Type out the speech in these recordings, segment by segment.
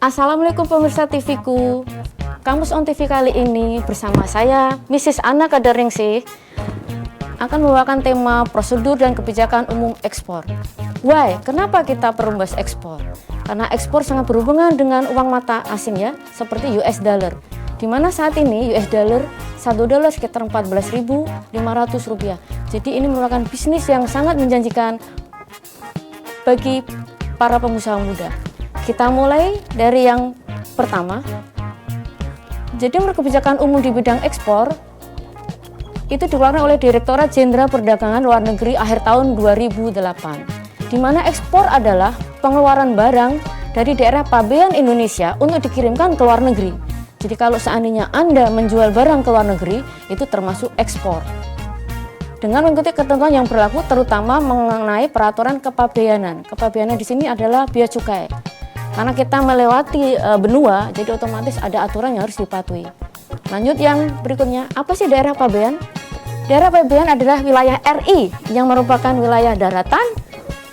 Assalamualaikum pemirsa TV-ku. Kampus On TV kali ini bersama saya, Mrs. Anna Kadaringsi, akan membawakan tema prosedur dan kebijakan umum ekspor. Why? Kenapa kita perlu bahas ekspor? Karena ekspor sangat berhubungan dengan uang mata asing ya, seperti US dollar. Di mana saat ini US dollar, $1 sekitar 14.500 rupiah. Jadi ini merupakan bisnis yang sangat menjanjikan bagi para pengusaha muda. Kita mulai dari yang pertama. Jadi menurut kebijakan umum di bidang ekspor itu dikeluarkan oleh Direktorat Jenderal Perdagangan Luar Negeri akhir tahun 2008, di mana ekspor adalah pengeluaran barang dari daerah pabean Indonesia untuk dikirimkan ke luar negeri. Jadi kalau seandainya Anda menjual barang ke luar negeri, itu termasuk ekspor. Dengan mengikuti ketentuan yang berlaku terutama mengenai peraturan kepabeanan. Kepabeanan di sini adalah bea cukai. Karena kita melewati benua, jadi otomatis ada aturan yang harus dipatuhi. Lanjut yang berikutnya, apa sih daerah pabean? Daerah pabean adalah wilayah RI yang merupakan wilayah daratan,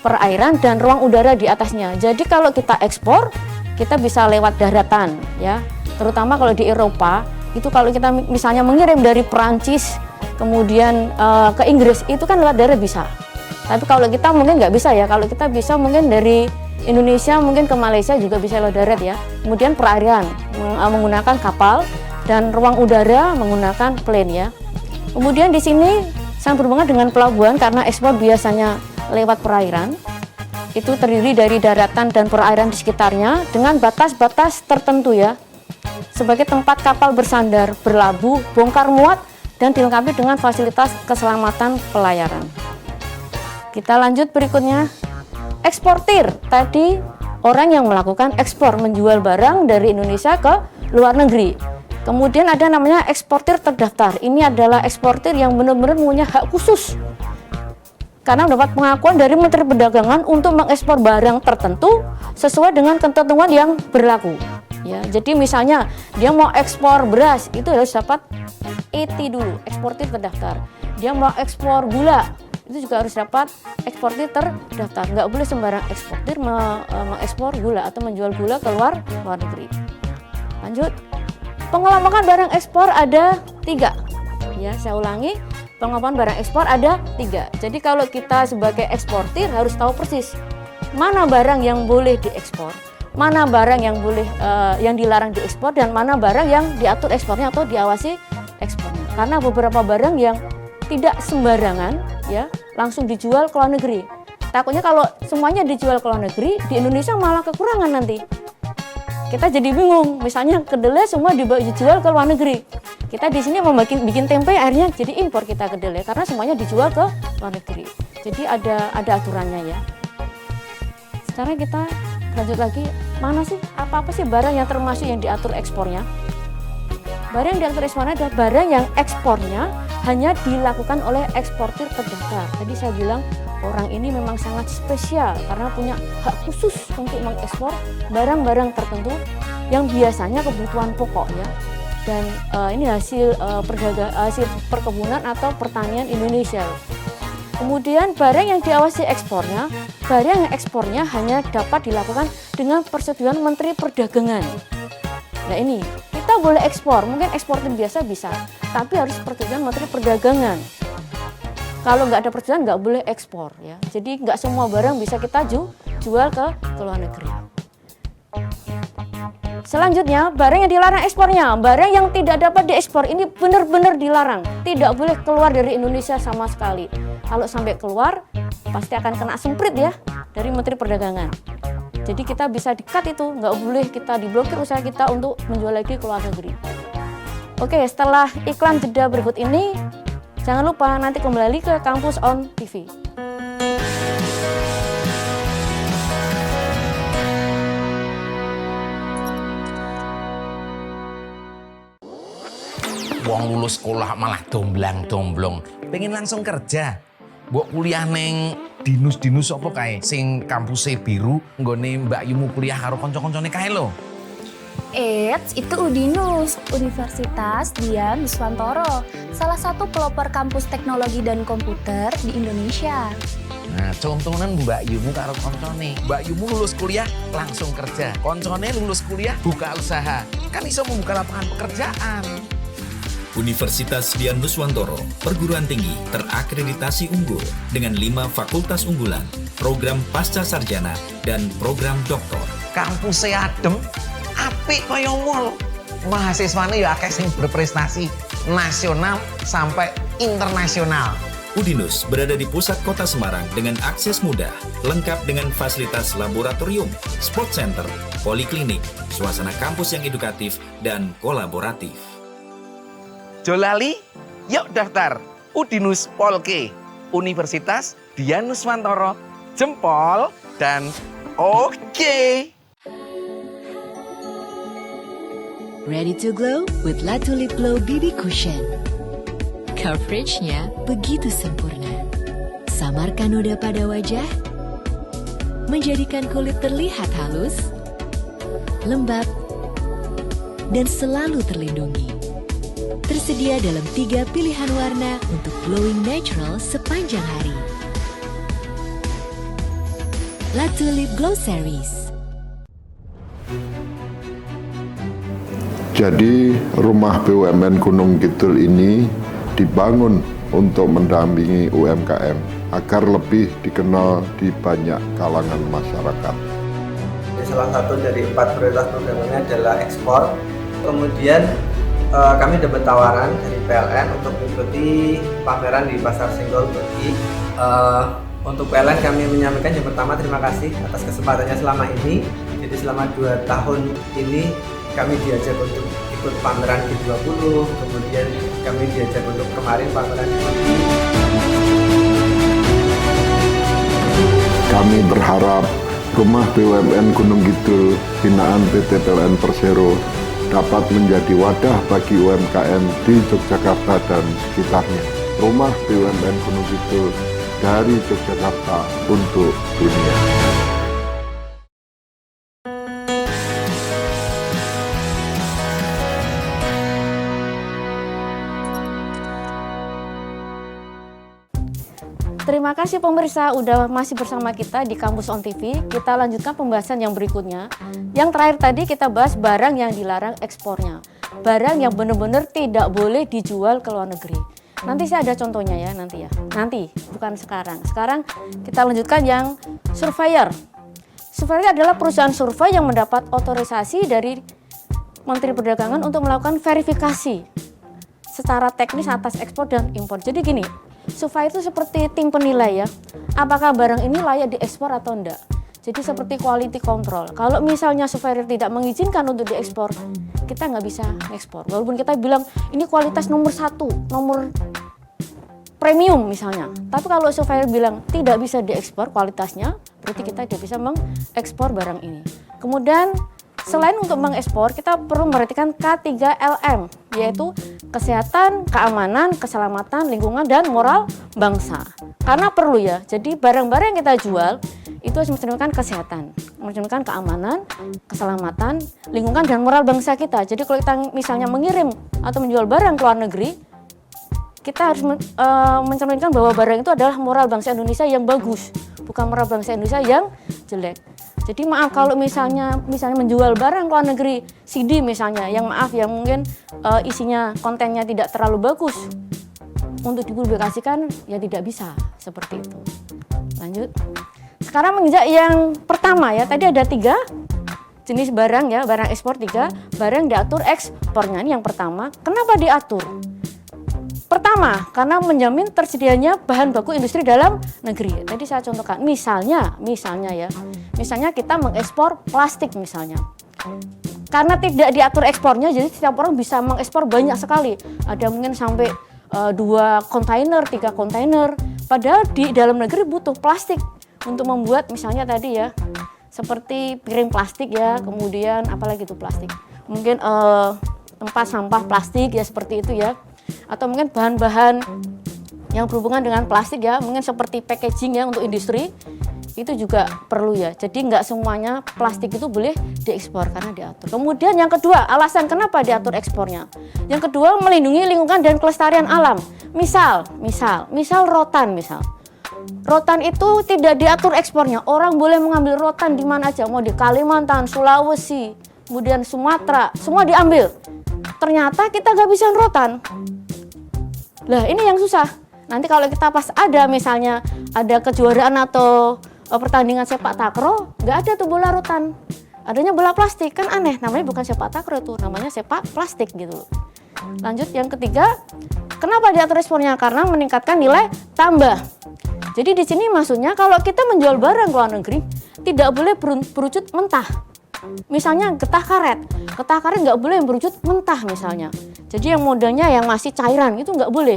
perairan, dan ruang udara di atasnya. Jadi kalau kita ekspor, kita bisa lewat daratan, ya. Terutama kalau di Eropa, itu kalau kita misalnya mengirim dari Perancis, kemudian ke Inggris, itu kan lewat darat bisa. Tapi kalau kita mungkin nggak bisa ya. Kalau kita bisa mungkin dari Indonesia mungkin ke Malaysia juga bisa lewat darat ya. Kemudian perairan menggunakan kapal dan ruang udara menggunakan plane ya. Kemudian di sini sangat berhubungan dengan pelabuhan karena ekspor biasanya lewat perairan. Itu terdiri dari daratan dan perairan di sekitarnya dengan batas-batas tertentu ya. Sebagai tempat kapal bersandar, berlabuh, bongkar muat dan dilengkapi dengan fasilitas keselamatan pelayaran. Kita lanjut berikutnya. Eksportir, tadi orang yang melakukan ekspor, menjual barang dari Indonesia ke luar negeri. Kemudian ada namanya eksportir terdaftar. Ini adalah eksportir yang benar-benar punya hak khusus karena mendapat pengakuan dari Menteri Perdagangan untuk mengekspor barang tertentu sesuai dengan ketentuan yang berlaku. Ya, jadi misalnya dia mau ekspor beras, itu harus dapat ET dulu, eksportir terdaftar. Dia mau ekspor gula, itu juga harus dapat eksportir terdaftar. Nggak boleh sembarang eksportir mengekspor gula atau menjual gula ke luar negeri. Lanjut, pengelompokan barang ekspor ada 3. Ya, saya ulangi, pengelompokan barang ekspor ada 3. Jadi kalau kita sebagai eksportir harus tahu persis mana barang yang boleh diekspor, mana barang yang boleh yang dilarang diekspor, dan mana barang yang diatur ekspornya atau diawasi ekspornya. Karena beberapa barang yang tidak sembarangan ya langsung dijual ke luar negeri. Takutnya kalau semuanya dijual ke luar negeri, di Indonesia malah kekurangan nanti. Kita jadi bingung, misalnya kedelai semua dijual ke luar negeri. Kita di sini mau bikin tempe, akhirnya jadi impor kita kedelai karena semuanya dijual ke luar negeri. Jadi ada aturannya ya. Sekarang kita lanjut lagi, mana sih apa sih barang yang termasuk yang diatur ekspornya? Barang yang diatur ekspornya adalah barang yang ekspornya hanya dilakukan oleh eksportir terdaftar. Tadi saya bilang orang ini memang sangat spesial karena punya hak khusus untuk mengekspor barang-barang tertentu yang biasanya kebutuhan pokok ya. Dan ini hasil perkebunan atau pertanian Indonesia. Kemudian barang yang diawasi ekspornya, barang yang ekspornya hanya dapat dilakukan dengan persetujuan Menteri Perdagangan. Nah ini, kita boleh ekspor, mungkin eksportir biasa bisa, tapi harus persetujuan Menteri Perdagangan. Kalau nggak ada persetujuan nggak boleh ekspor ya. Jadi nggak semua barang bisa kita jual ke luar negeri. Selanjutnya, barang yang dilarang ekspornya, barang yang tidak dapat diekspor ini benar-benar dilarang, tidak boleh keluar dari Indonesia sama sekali. Kalau sampai keluar, pasti akan kena semprit ya dari Menteri Perdagangan. Jadi kita bisa di-cut itu, nggak boleh kita diblokir usaha kita untuk menjual lagi ke luar negeri. Oke, setelah iklan jeda berikut ini, jangan lupa nanti kembali ke Kampus On TV. Wong lulus sekolah malah domblang-domblong, pengen langsung kerja. Mbok kuliah neng dinus-dinus apa kae sing kampuse biru nggone Mbak Yumu kuliah karo kanca-kancane kae lho. Eits, itu UDINUS, Universitas Dian Nuswantoro, salah satu pelopor kampus teknologi dan komputer di Indonesia. Nah, contohnya Mbak Yumu karo koncone. Mbak Yumu lulus kuliah langsung kerja. Koncone lulus kuliah buka usaha. Kan iso membuka lapangan pekerjaan. Universitas Dian Nuswantoro, perguruan tinggi terakreditasi unggul dengan 5 fakultas unggulan, program pasca sarjana, dan program doktor. Kampusnya adem, apik kaya mall. Mahasiswane ya akeh sing berprestasi nasional sampai internasional. UDINUS berada di pusat kota Semarang dengan akses mudah, lengkap dengan fasilitas laboratorium, sport center, poliklinik, suasana kampus yang edukatif dan kolaboratif. Jolali, yuk daftar UDINUS Polke, Universitas Dian Nuswantoro, jempol dan oke. Ready to glow with La Tulip Glow BB Cushion. Coveragenya begitu sempurna. Samarkan noda pada wajah, menjadikan kulit terlihat halus, lembab, dan selalu terlindungi. Tersedia dalam 3 pilihan warna untuk glowing natural sepanjang hari. La Tulip Glow Series. Jadi rumah BUMN Gunung Kidul ini dibangun untuk mendampingi UMKM agar lebih dikenal di banyak kalangan masyarakat. Salah satu dari 4 prioritas programnya adalah ekspor. Kemudian kami dapat tawaran dari PLN untuk mengikuti pameran di Pasar Senggol Turki. Untuk PLN kami menyampaikan yang pertama terima kasih atas kesempatannya selama ini. Jadi selama 2 tahun ini kami diajak untuk ikut pameran G20, kemudian kami diajak untuk kemarin pameran di Turki. Kami berharap rumah BUMN Gunung Kidul binaan PT PLN Persero dapat menjadi wadah bagi UMKM di Yogyakarta dan sekitarnya. Rumah BUMN Gunung Kidul dari Yogyakarta untuk dunia. Terima kasih pemirsa udah masih bersama kita di Kampus On TV. Kita lanjutkan pembahasan yang berikutnya. Yang terakhir tadi kita bahas barang yang dilarang ekspornya. Barang yang benar-benar tidak boleh dijual ke luar negeri. Nanti saya ada contohnya ya nanti ya. Nanti, bukan sekarang. Sekarang kita lanjutkan yang surveyor. Surveyor adalah perusahaan survei yang mendapat otorisasi dari Menteri Perdagangan untuk melakukan verifikasi secara teknis atas ekspor dan impor. Jadi gini, survei itu seperti tim penilai ya, apakah barang ini layak diekspor atau enggak. Jadi seperti quality control. Kalau misalnya surveyor tidak mengizinkan untuk diekspor, kita nggak bisa ekspor. Walaupun kita bilang ini kualitas nomor 1, nomor premium misalnya. Tapi kalau surveyor bilang tidak bisa diekspor kualitasnya, berarti kita tidak bisa mengekspor barang ini. Kemudian selain untuk mengekspor, kita perlu memperhatikan K3LM, yaitu kesehatan, keamanan, keselamatan, lingkungan, dan moral bangsa. Karena perlu ya, jadi barang-barang yang kita jual itu harus mencerminkan kesehatan, mencerminkan keamanan, keselamatan, lingkungan, dan moral bangsa kita. Jadi kalau kita misalnya mengirim atau menjual barang ke luar negeri, kita harus mencerminkan bahwa barang itu adalah moral bangsa Indonesia yang bagus, bukan moral bangsa Indonesia yang jelek. Jadi maaf kalau misalnya menjual barang ke luar negeri, CD misalnya, yang maaf ya mungkin isinya kontennya tidak terlalu bagus untuk dipublikasikan, ya tidak bisa seperti itu. Lanjut. Sekarang menginjak yang pertama ya, tadi ada 3 jenis barang ya, barang ekspor 3, barang diatur ekspornya. Ini yang pertama. Kenapa diatur? Pertama, karena menjamin tersedianya bahan baku industri dalam negeri. Tadi saya contohkan, misalnya kita mengekspor plastik misalnya. Karena tidak diatur ekspornya, jadi setiap orang bisa mengekspor banyak sekali. Ada mungkin sampai 2 kontainer, 3 kontainer. Padahal di dalam negeri butuh plastik untuk membuat misalnya tadi ya, seperti piring plastik ya, kemudian apalagi itu plastik. Mungkin tempat sampah plastik ya seperti itu ya. Atau mungkin bahan-bahan yang berhubungan dengan plastik ya, mungkin seperti packaging ya untuk industri. Itu juga perlu ya. Jadi nggak semuanya plastik itu boleh diekspor karena diatur. Kemudian yang kedua, alasan kenapa diatur ekspornya. Yang kedua, melindungi lingkungan dan kelestarian alam. Misal rotan misal. Rotan itu tidak diatur ekspornya. Orang boleh mengambil rotan di mana aja, mau di Kalimantan, Sulawesi, kemudian Sumatera, semua diambil. Ternyata kita nggak bisa rotan. Lah ini yang susah. Nanti kalau kita pas ada misalnya ada kejuaraan atau pertandingan sepak takraw, nggak ada tuh bola rotan. Adanya bola plastik, kan aneh. Namanya bukan sepak takraw itu, namanya sepak plastik gitu. Lanjut yang ketiga, kenapa diatur ekspornya? Karena meningkatkan nilai tambah. Jadi di sini maksudnya kalau kita menjual barang ke luar negeri, tidak boleh berwujud mentah. Misalnya getah karet nggak boleh berwujud mentah misalnya. Jadi yang modalnya yang masih cairan itu nggak boleh.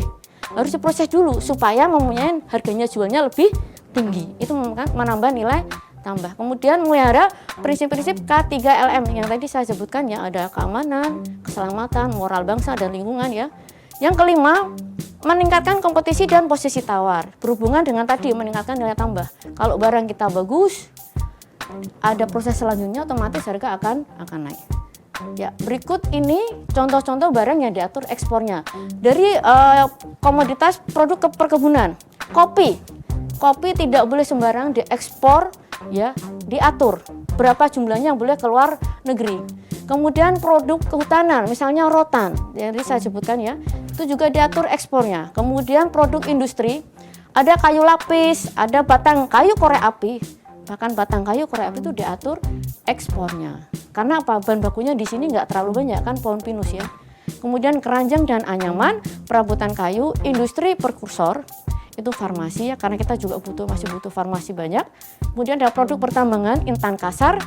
Harus diproses dulu supaya mempunyai harganya jualnya lebih tinggi. Itu menambah nilai tambah. Kemudian melihara prinsip-prinsip K3LM yang tadi saya sebutkan ya, ada keamanan, keselamatan, moral bangsa dan lingkungan ya. Yang kelima, meningkatkan kompetisi dan posisi tawar. Berhubungan dengan tadi meningkatkan nilai tambah. Kalau barang kita bagus, ada proses selanjutnya otomatis harga akan naik. Ya, berikut ini contoh-contoh barang yang diatur ekspornya. Dari komoditas produk perkebunan, kopi tidak boleh sembarang diekspor ya, diatur berapa jumlahnya yang boleh keluar negeri. Kemudian produk kehutanan, misalnya rotan, yang tadi saya sebutkan ya, itu juga diatur ekspornya. Kemudian produk industri, ada kayu lapis, ada batang kayu korek api. Bahkan batang kayu korek api itu diatur ekspornya. Karena apa? Bahan bakunya di sini nggak terlalu banyak kan, pohon pinus ya. Kemudian keranjang dan anyaman, perabotan kayu, industri prekursor, itu farmasi ya, karena kita juga masih butuh farmasi banyak. Kemudian ada produk pertambangan, intan kasar,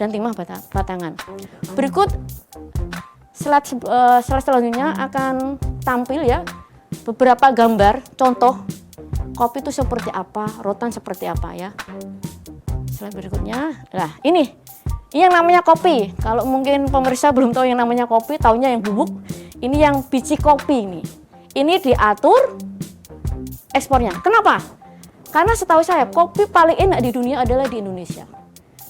dan timah batangan. Berikut slide selanjutnya akan tampil ya beberapa gambar contoh kopi itu seperti apa, rotan seperti apa ya. Slide berikutnya, nah ini yang namanya kopi. Kalau mungkin pemirsa belum tahu yang namanya kopi, taunya yang bubuk. Ini yang biji kopi ini. Ini diatur ekspornya. Kenapa? Karena setahu saya kopi paling enak di dunia adalah di Indonesia.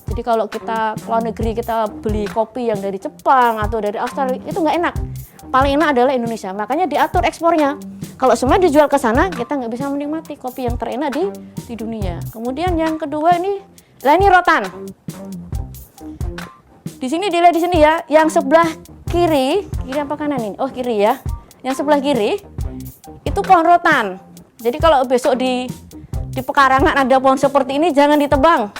Jadi kalau kita ke luar negeri kita beli kopi yang dari Jepang atau dari Australia itu nggak enak. Paling enak adalah Indonesia. Makanya diatur ekspornya. Kalau semua dijual ke sana kita nggak bisa menikmati kopi yang terenak di dunia. Kemudian yang kedua ini rotan. Di sini dilihat di sini ya, yang sebelah kiri apa kanan ini? Oh kiri ya. Yang sebelah kiri itu pohon rotan. Jadi kalau besok di pekarangan ada pohon seperti ini jangan ditebang.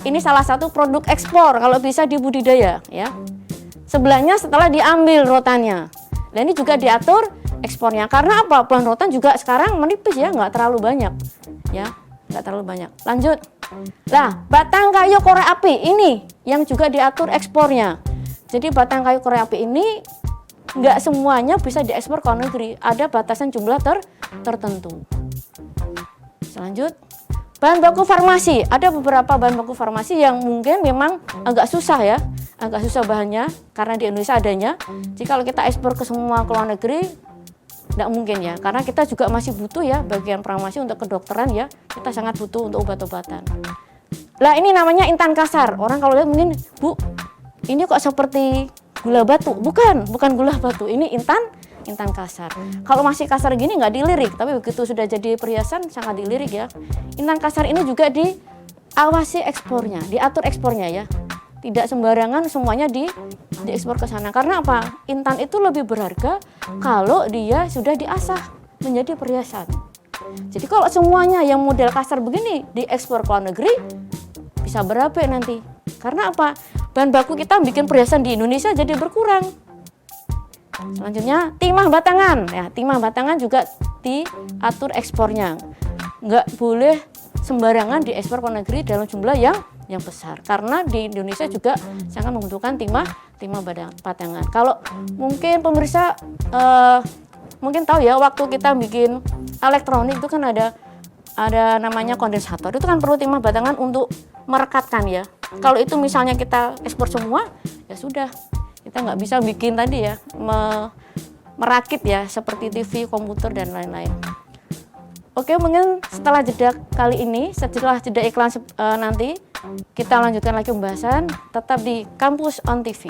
Ini salah satu produk ekspor kalau bisa dibudidaya ya. Sebelahnya setelah diambil rotannya. Dan ini juga diatur ekspornya. Karena apa? Pohon rotan juga sekarang menipis ya, nggak terlalu banyak. Ya, nggak terlalu banyak. Lanjut. Nah, batang kayu korek api ini yang juga diatur ekspornya. Jadi batang kayu korek api ini nggak semuanya bisa diekspor ke luar negeri. Ada batasan jumlah tertentu. Selanjut, bahan baku farmasi. Ada beberapa bahan baku farmasi yang mungkin memang agak susah ya, agak susah bahannya karena di Indonesia adanya. Jadi kalau kita ekspor ke semua ke luar negeri, tidak mungkin ya, karena kita juga masih butuh ya bagian farmasi untuk kedokteran ya, kita sangat butuh untuk obat-obatan. Lah ini namanya intan kasar. Orang kalau lihat mungkin, Bu, ini kok seperti gula batu? Bukan gula batu. Ini intan kasar. Kalau masih kasar gini nggak dilirik, tapi begitu sudah jadi perhiasan sangat dilirik ya. Intan kasar ini juga diawasi ekspornya, diatur ekspornya ya. Tidak sembarangan semuanya diekspor ke sana. Karena apa? Intan itu lebih berharga kalau dia sudah diasah menjadi perhiasan. Jadi kalau semuanya yang model kasar begini diekspor ke luar negeri, bisa berapa nanti? Karena apa? Bahan baku kita bikin perhiasan di Indonesia jadi berkurang. Selanjutnya timah batangan. Ya, timah batangan juga diatur ekspornya. Nggak boleh sembarangan diekspor ke luar negeri dalam jumlah yang besar. Karena di Indonesia juga sangat membutuhkan timah batangan. Kalau mungkin pemirsa mungkin tahu ya, waktu kita bikin elektronik itu kan ada namanya kondensator. Itu kan perlu timah batangan untuk merekatkan ya. Kalau itu misalnya kita ekspor semua, ya sudah. Kita nggak bisa bikin tadi ya, merakit ya, seperti TV, komputer, dan lain-lain. Oke, mungkin setelah jeda kali ini, setelah jeda iklan nanti, kita lanjutkan lagi pembahasan, tetap di Kampus on TV.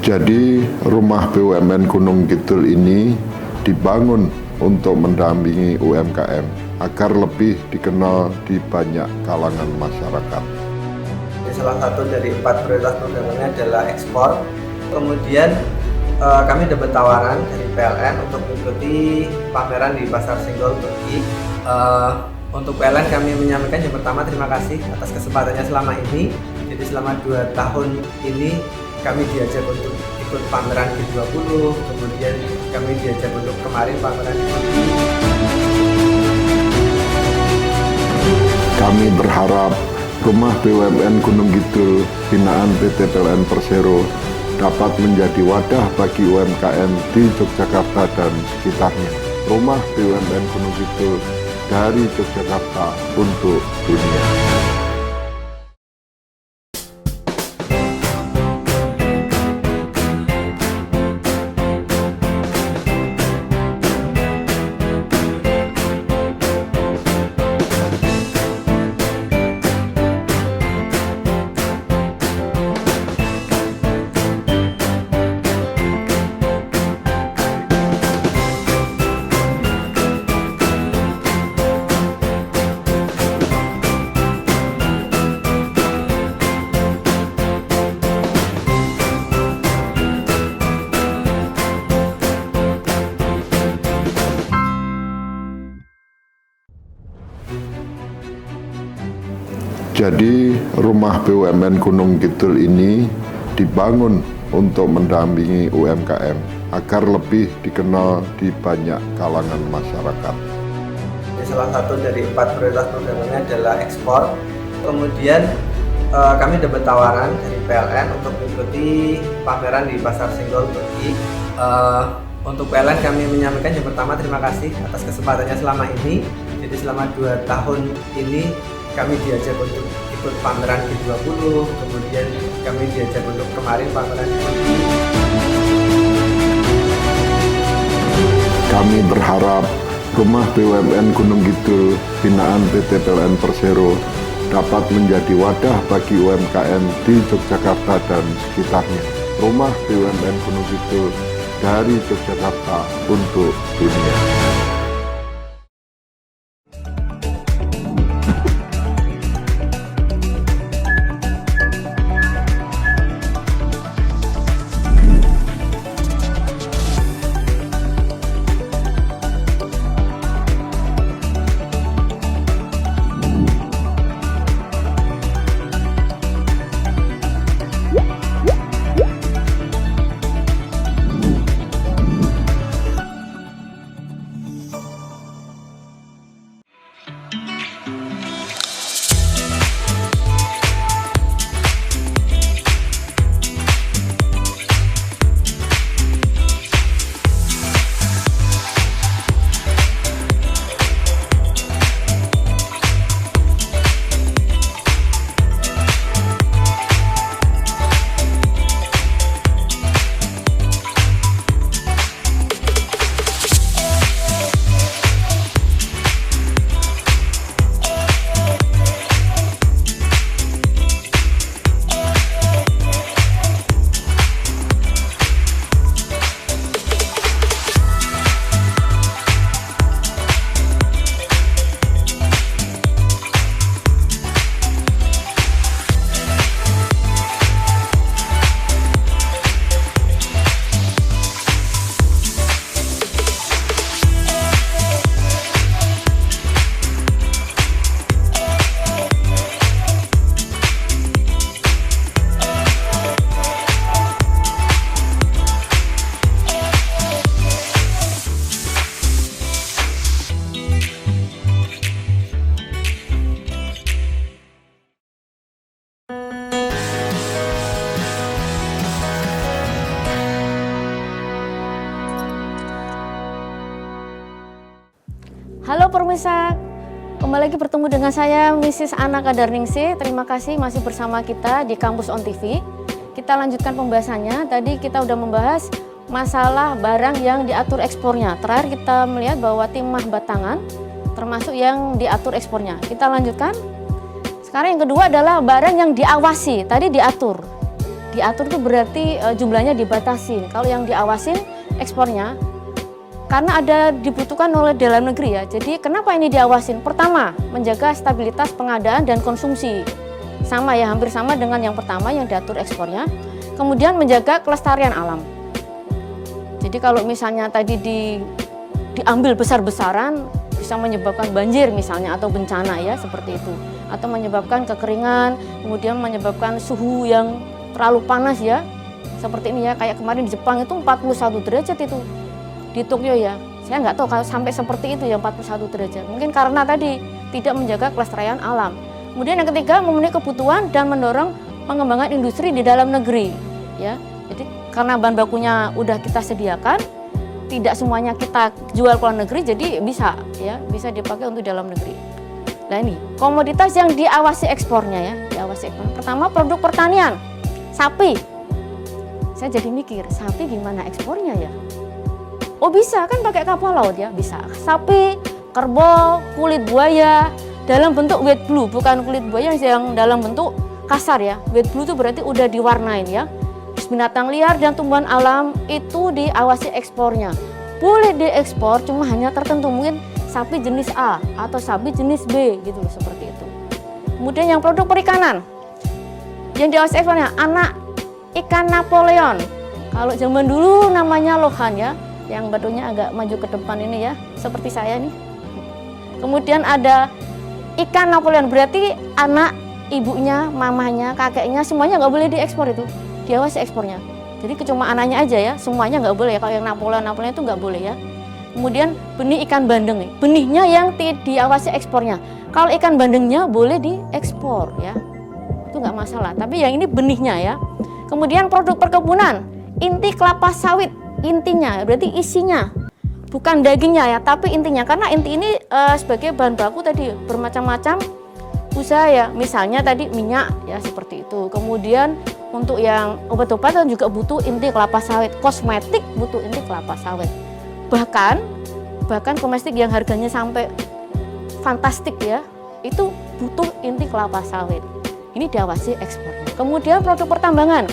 Jadi rumah BUMN Gunung Kidul ini dibangun untuk mendampingi UMKM agar lebih dikenal di banyak kalangan masyarakat. Salah satu dari 4 prioritas programnya adalah ekspor. Kemudian kami dapat tawaran dari PLN untuk mengikuti pameran di Pasar Senggol Turki. Untuk PLN kami menyampaikan yang pertama terima kasih atas kesempatannya selama ini. Jadi selama 2 tahun ini kami diajak untuk ikut pameran G20, kemudian kami diajak untuk kemarin pameran di Turki. Kami berharap rumah BUMN Gunung Kidul binaan PT PLN Persero dapat menjadi wadah bagi UMKM di Yogyakarta dan sekitarnya. Rumah BUMN Gunung Kidul dari Yogyakarta untuk dunia. Jadi rumah BUMN Gunung Kidul ini dibangun untuk mendampingi UMKM agar lebih dikenal di banyak kalangan masyarakat. Salah satu dari 4 prioritas programnya adalah ekspor. Kemudian kami dapat tawaran dari PLN untuk mengikuti pameran di Pasar Senggol Turki. Untuk PLN kami menyampaikan yang pertama terima kasih atas kesempatannya selama ini. Jadi selama 2 tahun ini kami diajak untuk ikut pameran G20, kemudian kami diajak untuk kemarin pameran di Turki. Kami berharap rumah BUMN Gunung Kidul binaan PT PLN Persero dapat menjadi wadah bagi UMKM di Yogyakarta dan sekitarnya. Rumah BUMN Gunung Kidul dari Yogyakarta untuk dunia. Halo pemirsa Kembali lagi bertemu dengan saya, Mrs. Anna Kadarningsih. Terima kasih masih bersama kita di Kampus On TV. Kita lanjutkan pembahasannya. Tadi kita udah membahas masalah barang yang diatur ekspornya. Terakhir kita melihat bahwa timah batangan termasuk yang diatur ekspornya. Kita lanjutkan. Sekarang yang kedua adalah barang yang diawasi. Tadi diatur. Diatur itu berarti jumlahnya dibatasi. Kalau yang diawasin ekspornya, karena ada dibutuhkan oleh dalam negeri ya. Jadi kenapa ini diawasin? Pertama, menjaga stabilitas pengadaan dan konsumsi. Sama ya, hampir sama dengan yang pertama yang diatur ekspornya. Kemudian menjaga kelestarian alam. Jadi kalau misalnya tadi diambil besar-besaran bisa menyebabkan banjir misalnya atau bencana ya seperti itu. Atau menyebabkan kekeringan, kemudian menyebabkan suhu yang terlalu panas ya. Seperti ini ya, kayak kemarin di Jepang itu 41 derajat itu. Di Tokyo ya, saya nggak tahu kalau sampai seperti itu yang 41 derajat. Mungkin karena tadi tidak menjaga kelestarian alam. Kemudian yang ketiga, memenuhi kebutuhan dan mendorong pengembangan industri di dalam negeri. Ya, jadi karena bahan bakunya udah kita sediakan, tidak semuanya kita jual ke luar negeri, jadi bisa dipakai untuk dalam negeri. Nah ini komoditas yang diawasi ekspornya ya, diawasi ekspor. Pertama produk pertanian, sapi. Saya jadi mikir, sapi gimana ekspornya ya? Oh bisa kan pakai kapal laut ya, bisa. Sapi, kerbau, kulit buaya dalam bentuk wet blue, bukan kulit buaya yang dalam bentuk kasar ya. Wet blue itu berarti udah diwarnain ya. Binatang liar dan tumbuhan alam itu diawasi ekspornya. Boleh diekspor cuma hanya tertentu, mungkin sapi jenis A atau sapi jenis B gitu loh, seperti itu. Kemudian yang produk perikanan yang diawasi ekspornya, anak ikan Napoleon. Kalau zaman dulu namanya lohan ya. Yang batunya agak maju ke depan ini ya, seperti saya nih. Kemudian ada ikan Napoleon, berarti anak, ibunya, mamanya, kakeknya, semuanya nggak boleh diekspor itu, diawasi ekspornya. Jadi cuma anaknya aja ya, semuanya nggak boleh ya. Kalau yang Napoleon itu nggak boleh ya. Kemudian benih ikan bandeng, benihnya yang diawasi ekspornya. Kalau ikan bandengnya boleh diekspor ya, itu nggak masalah. Tapi yang ini benihnya ya. Kemudian produk perkebunan, inti kelapa sawit. Intinya berarti isinya, bukan dagingnya ya, tapi intinya. Karena inti ini sebagai bahan baku tadi bermacam-macam usaha ya, misalnya tadi minyak ya seperti itu. Kemudian untuk yang obat-obatan juga butuh inti kelapa sawit, kosmetik butuh inti kelapa sawit. Bahkan kosmetik yang harganya sampai fantastik ya, itu butuh inti kelapa sawit. Ini diawasi ekspornya. Kemudian produk pertambangan,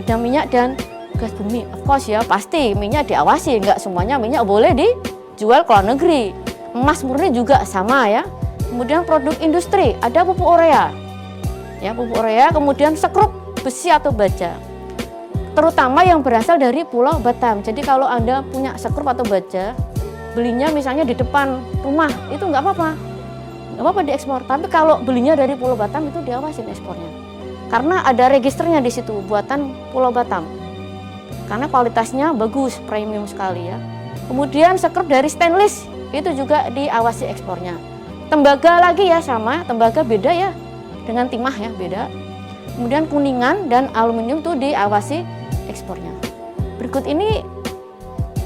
ada minyak dan gas bumi, of course ya, pasti minyak diawasi, nggak semuanya minyak boleh dijual ke luar negeri. Emas murni juga sama ya. Kemudian produk industri, ada pupuk urea, ya pupuk urea, kemudian sekrup besi atau baja, terutama yang berasal dari Pulau Batam. Jadi kalau Anda punya sekrup atau baja, belinya misalnya di depan rumah, itu nggak apa-apa diekspor. Tapi kalau belinya dari Pulau Batam itu diawasin ekspornya, karena ada registernya di situ, buatan Pulau Batam. Karena kualitasnya bagus, premium sekali ya. Kemudian sekrup dari stainless itu juga diawasi ekspornya. Tembaga lagi ya sama, tembaga beda ya dengan timah ya beda. Kemudian kuningan dan aluminium itu diawasi ekspornya. Berikut ini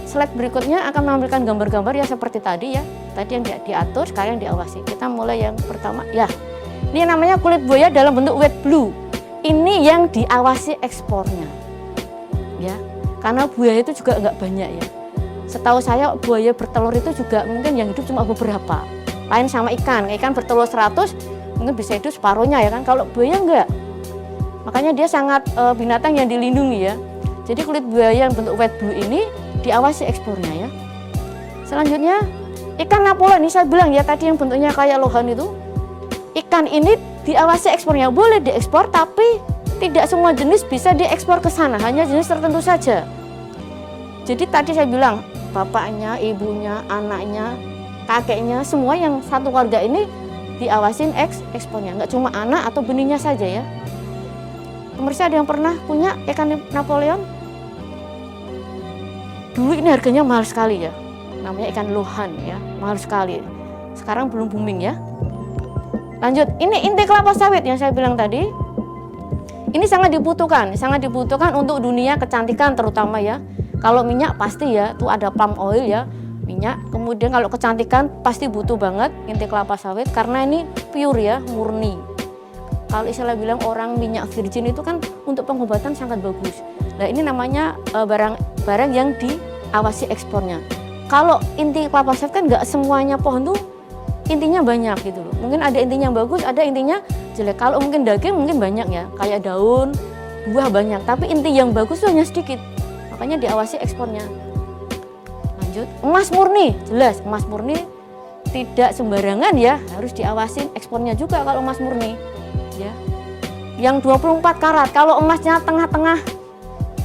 slide berikutnya akan menampilkan gambar-gambar ya seperti tadi ya. Tadi yang diatur, sekarang yang diawasi. Kita mulai yang pertama ya. Ini yang namanya kulit buaya dalam bentuk wet blue. Ini yang diawasi ekspornya. Ya, karena buaya itu juga nggak banyak ya. Setahu saya buaya bertelur itu juga mungkin yang hidup cuma beberapa. Lain sama ikan bertelur 100 mungkin bisa hidup separuhnya ya kan. Kalau buaya enggak. Makanya dia sangat binatang yang dilindungi ya. Jadi kulit buaya yang bentuk wet blue ini diawasi ekspornya ya. Selanjutnya ikan Napoleon, ini saya bilang ya tadi yang bentuknya kayak lohan itu. Ikan ini diawasi ekspornya, boleh diekspor tapi tidak semua jenis bisa diekspor ke sana, hanya jenis tertentu saja. Jadi tadi saya bilang, bapaknya, ibunya, anaknya, kakeknya, semua yang satu keluarga ini diawasin ekspornya, nggak cuma anak atau benihnya saja ya. Pemirsa ada yang pernah punya ikan Napoleon? Dulu ini harganya mahal sekali ya, namanya ikan lohan ya, mahal sekali. Sekarang belum booming ya. Lanjut, ini inti kelapa sawit yang saya bilang tadi. Ini sangat dibutuhkan untuk dunia kecantikan terutama ya. Kalau minyak pasti ya, tuh ada palm oil ya, minyak. Kemudian kalau kecantikan pasti butuh banget inti kelapa sawit karena ini pure ya, murni. Kalau istilah bilang orang minyak virgin itu kan untuk pengobatan sangat bagus. Nah ini namanya barang yang diawasi ekspornya. Kalau inti kelapa sawit kan nggak semuanya pohon tuh intinya banyak gitu loh. Mungkin ada intinya yang bagus, ada intinya jelek. Kalau mungkin daging mungkin banyak ya, kayak daun, buah banyak. Tapi inti yang bagus tuh hanya sedikit. Makanya diawasi ekspornya. Lanjut, emas murni, jelas emas murni tidak sembarangan ya, harus diawasin ekspornya juga kalau emas murni. Ya. Yang 24 karat, kalau emasnya tengah-tengah,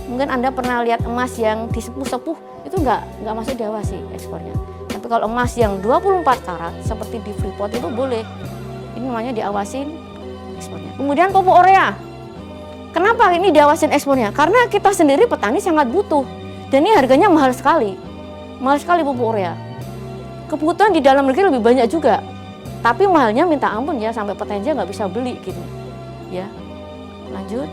mungkin Anda pernah lihat emas yang disepuh-sepuh, itu nggak masuk diawasi ekspornya. Tapi kalau emas yang 24 karat, seperti di Freeport itu boleh, ini namanya diawasin ekspornya. Kemudian pupuk urea, kenapa ini diawasin ekspornya? Karena kita sendiri petani sangat butuh, dan ini harganya mahal sekali pupuk urea. Kebutuhan di dalam negeri lebih banyak juga. Tapi mahalnya minta ampun ya, sampai petani aja nggak bisa beli gitu. Ya, lanjut.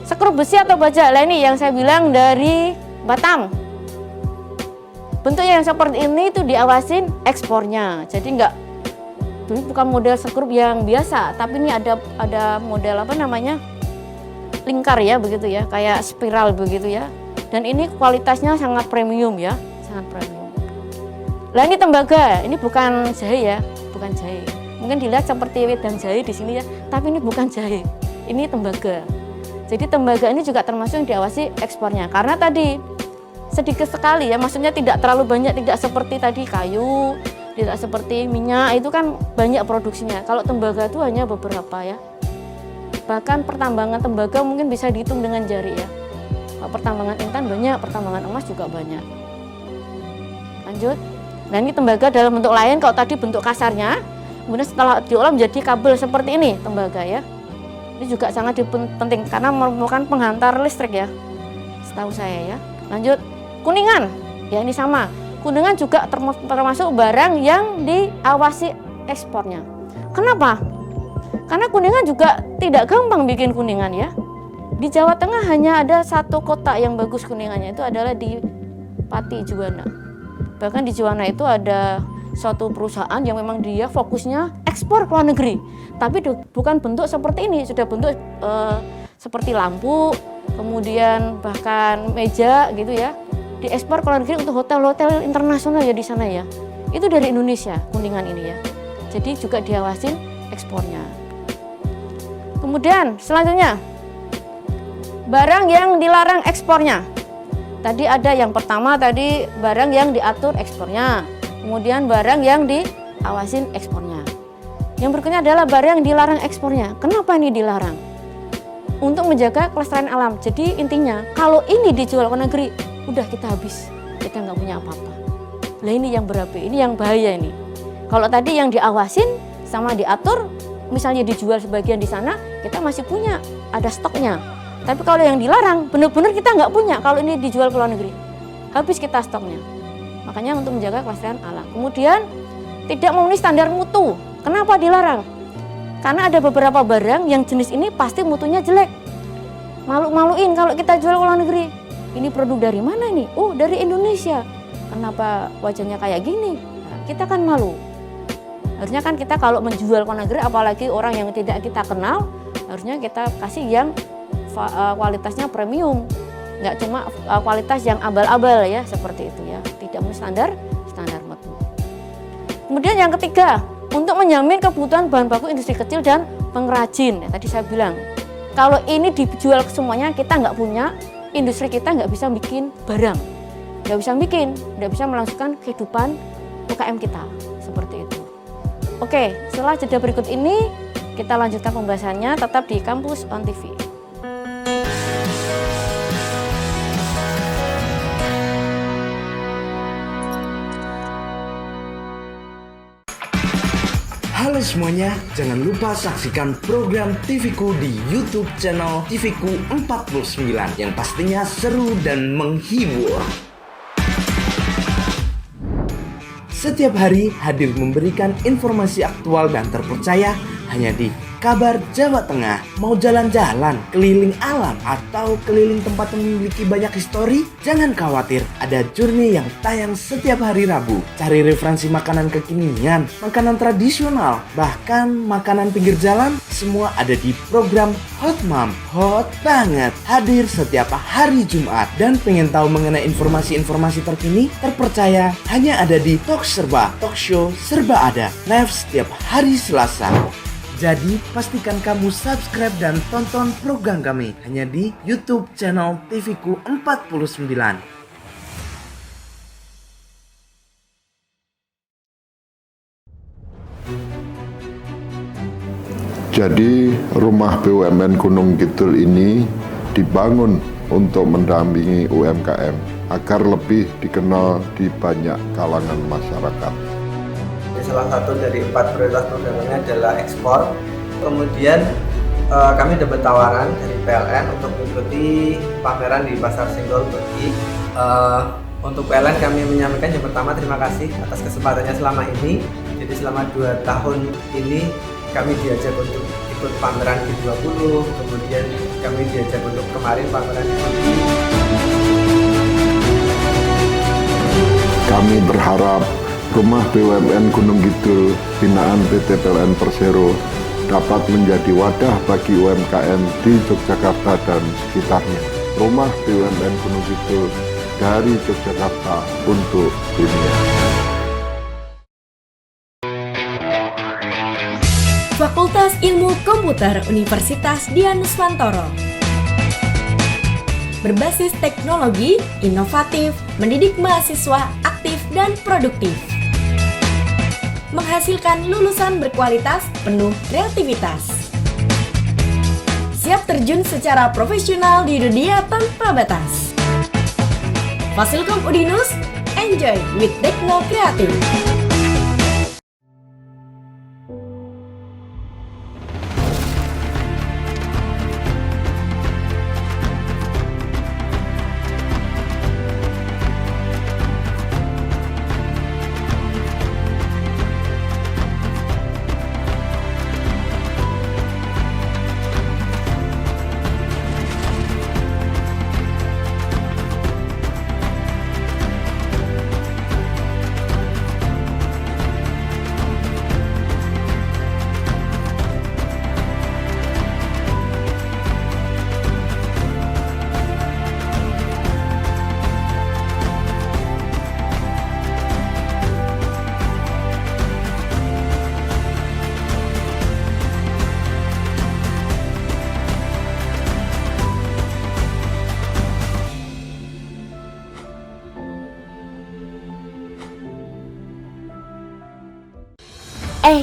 Sekrup besi atau baja, lah ini yang saya bilang dari Batam. Bentuknya yang seperti ini itu diawasin ekspornya. Jadi ini bukan model sekrup yang biasa, tapi ini ada model apa namanya lingkar ya begitu ya, kayak spiral begitu ya. Dan ini kualitasnya sangat premium ya, sangat premium. Lah ini tembaga, ini bukan jahe ya. Bukan jahe. Mungkin dilihat seperti wedang jahe di sini ya, tapi ini bukan jahe. Ini tembaga. Jadi tembaga ini juga termasuk yang diawasi ekspornya. Karena tadi sedikit sekali ya, maksudnya tidak terlalu banyak, tidak seperti tadi kayu, tidak seperti minyak, itu kan banyak produksinya. Kalau tembaga itu hanya beberapa ya. Bahkan pertambangan tembaga mungkin bisa dihitung dengan jari ya. Kalau pertambangan intan banyak, pertambangan emas juga banyak. Lanjut. Nah ini tembaga dalam bentuk lain, kalau tadi bentuk kasarnya, kemudian setelah diolah menjadi kabel seperti ini tembaga ya. Ini juga sangat penting karena merupakan penghantar listrik ya, setahu saya ya. Lanjut, kuningan, ya ini sama. Kuningan juga termasuk barang yang diawasi ekspornya. Kenapa? Karena kuningan juga tidak gampang bikin kuningan ya. Di Jawa Tengah hanya ada satu kota yang bagus kuningannya, itu adalah di Pati Juwana. Bahkan di Juwana itu ada suatu perusahaan yang memang dia fokusnya ekspor ke luar negeri. Tapi bukan bentuk seperti ini, sudah bentuk seperti lampu, kemudian bahkan meja gitu ya. Diekspor ke luar negeri untuk hotel-hotel internasional ya di sana ya. Itu dari Indonesia kuningan ini ya. Jadi juga diawasin ekspornya. Kemudian selanjutnya barang yang dilarang ekspornya. Tadi ada yang pertama tadi barang yang diatur ekspornya, kemudian barang yang diawasin ekspornya. Yang berikutnya adalah barang yang dilarang ekspornya. Kenapa ini dilarang? Untuk menjaga kelestarian alam. Jadi intinya kalau ini dijual ke negeri, udah kita habis, kita nggak punya apa-apa. Lah ini yang berapi, ini yang bahaya ini. Kalau tadi yang diawasin sama diatur, misalnya dijual sebagian di sana, kita masih punya, ada stoknya. Tapi kalau yang dilarang, benar-benar kita nggak punya kalau ini dijual ke luar negeri. Habis kita stoknya. Makanya untuk menjaga kelestarian alam. Kemudian tidak memenuhi standar mutu. Kenapa dilarang? Karena ada beberapa barang yang jenis ini pasti mutunya jelek. Malu-maluin kalau kita jual ke luar negeri. Ini produk dari mana nih? Oh, dari Indonesia. Kenapa wajahnya kayak gini? Nah, kita kan malu. Harusnya kan kita kalau menjual ke luar negeri, apalagi orang yang tidak kita kenal, harusnya kita kasih yang kualitasnya premium, nggak cuma kualitas yang abal-abal ya, seperti itu ya, tidak memenuhi standar mutu. Kemudian yang ketiga, untuk menjamin kebutuhan bahan baku industri kecil dan pengrajin. Ya, tadi saya bilang, kalau ini dijual ke semuanya kita nggak punya, industri kita nggak bisa bikin barang, nggak bisa melangsungkan kehidupan UKM kita, seperti itu. Oke, setelah jeda berikut ini kita lanjutkan pembahasannya, tetap di Kampus On TV. Halo semuanya, jangan lupa saksikan program TVku di YouTube channel TVku 49 yang pastinya seru dan menghibur. Setiap hari hadir memberikan informasi aktual dan terpercaya hanya di Kabar Jawa Tengah. Mau jalan-jalan, keliling alam, atau keliling tempat yang memiliki banyak histori? Jangan khawatir, ada Journey yang tayang setiap hari Rabu. Cari referensi makanan kekinian, makanan tradisional, bahkan makanan pinggir jalan, semua ada di program Hot Mom. Hot banget, hadir setiap hari Jumat. Dan pengen tahu mengenai informasi-informasi terkini, terpercaya, hanya ada di Talk Serba, talk show serba ada, live setiap hari Selasa. Jadi pastikan kamu subscribe dan tonton program kami hanya di YouTube channel TVku 49. Jadi rumah BUMN Gunung Kidul ini dibangun untuk mendampingi UMKM agar lebih dikenal di banyak kalangan masyarakat. Salah satu dari 4 prioritas programnya adalah ekspor. Kemudian kami dapat tawaran dari PLN untuk mengikuti pameran di Pasar Senggol Turki. Untuk PLN kami menyampaikan yang pertama terima kasih atas kesempatannya selama ini. Jadi selama 2 tahun ini kami diajak untuk ikut pameran G20, kemudian kami diajak untuk kemarin pameran di Turki. Kami berharap Rumah BUMN Gunung Kidul binaan PT PLN Persero dapat menjadi wadah bagi UMKM di Yogyakarta dan sekitarnya. Rumah BUMN Gunung Kidul dari Yogyakarta untuk dunia. Fakultas Ilmu Komputer Universitas Dian Nuswantoro. Berbasis teknologi, inovatif, mendidik mahasiswa aktif dan produktif. Menghasilkan lulusan berkualitas, penuh kreativitas. Siap terjun secara profesional di dunia tanpa batas. Fasilkom Udinus, enjoy with Tekno Kreatif.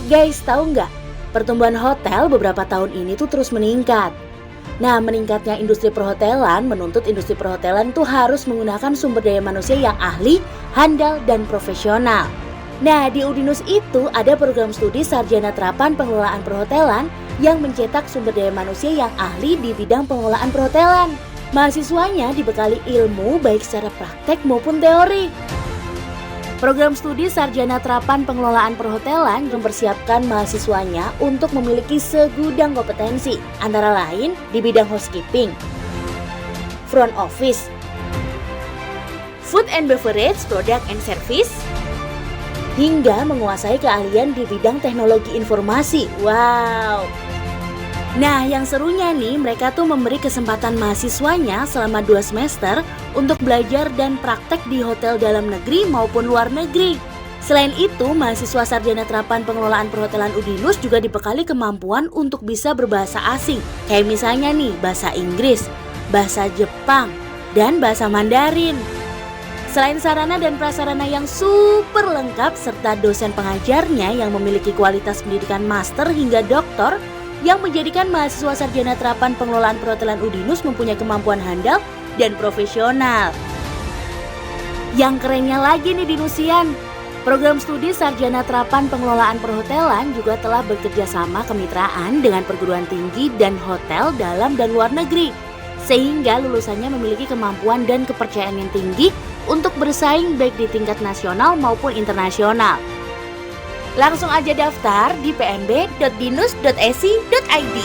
Guys, tahu nggak? Pertumbuhan hotel beberapa tahun ini tuh terus meningkat. Nah, meningkatnya industri perhotelan menuntut industri perhotelan tuh harus menggunakan sumber daya manusia yang ahli, handal, dan profesional. Nah, di Udinus itu ada program studi Sarjana Terapan Pengelolaan Perhotelan yang mencetak sumber daya manusia yang ahli di bidang pengelolaan perhotelan. Mahasiswanya dibekali ilmu baik secara praktek maupun teori. Program studi Sarjana Terapan Pengelolaan Perhotelan mempersiapkan mahasiswanya untuk memiliki segudang kompetensi, antara lain di bidang housekeeping, front office, food and beverage, product and service, hingga menguasai keahlian di bidang teknologi informasi. Wow! Nah, yang serunya nih, mereka tuh memberi kesempatan mahasiswanya selama 2 semester untuk belajar dan praktek di hotel dalam negeri maupun luar negeri. Selain itu, mahasiswa Sarjana Terapan Pengelolaan Perhotelan Udinus juga dibekali kemampuan untuk bisa berbahasa asing. Kayak misalnya nih, bahasa Inggris, bahasa Jepang, dan bahasa Mandarin. Selain sarana dan prasarana yang super lengkap serta dosen pengajarnya yang memiliki kualitas pendidikan master hingga doktor, yang menjadikan mahasiswa Sarjana Terapan Pengelolaan Perhotelan Udinus mempunyai kemampuan handal dan profesional. Yang kerennya lagi nih Dinusian, program studi Sarjana Terapan Pengelolaan Perhotelan juga telah bekerja sama kemitraan dengan perguruan tinggi dan hotel dalam dan luar negeri, sehingga lulusannya memiliki kemampuan dan kepercayaan yang tinggi untuk bersaing baik di tingkat nasional maupun internasional. Langsung aja daftar di pnb.dinus.esi.id.